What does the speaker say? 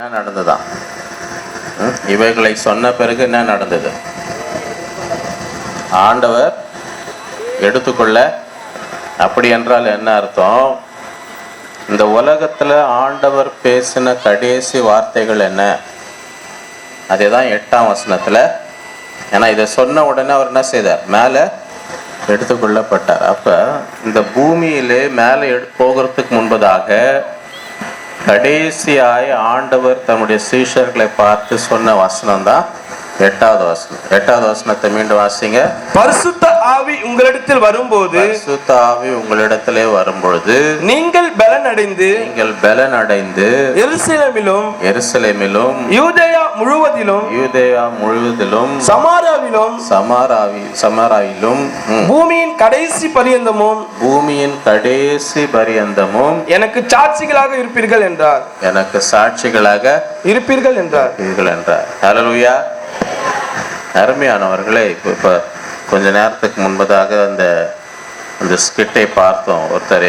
என்ன நடந்ததான்? இவைகளை சொன்ன பிறகு என்ன நடந்தது? ஆண்டவர் எடுத்துக்கொள்ள. அப்படி என்றால் என்ன அர்த்தம்? இந்த உலகத்துல ஆண்டவர் பேசின கடைசி வார்த்தைகள் என்ன? அதேதான் 8ஆம் வசனத்துல. ஏன்னா இதை சொன்ன உடனே அவர் என்ன செய்தார்? மேலே எடுத்துக்கொள்ளப்பட்டார். அப்ப இந்த பூமியிலே மேலே போகிறதுக்கு முன்பதாக கடைசியாய் ஆண்டவர் தம்முடைய சீஷர்களை பார்த்து சொன்ன வசனம் தான் 8வது வசனம். 8வது வசனத்தை மீண்டும் வாசிங்க. பரிசுத்த ஆவி உங்களிடத்தில் வரும்போது, பரிசுத்த ஆவி உங்களிடத்திலே வரும்பொழுது நீங்கள் பலன் அடைந்து எருசலேமிலும் யூதேயா முழுவதிலும் சமாராவிலும் பூமியின் கடைசி பரியந்தமும் எனக்கு சாட்சிகளாக இருப்பீர்கள் என்றார். ஹல்லேலூயா. அருமையானவர்களே, இப்போ கொஞ்ச நேரத்துக்கு முன்பதாக அந்த ஸ்கிட்டை பார்த்தோம். ஒருத்தர்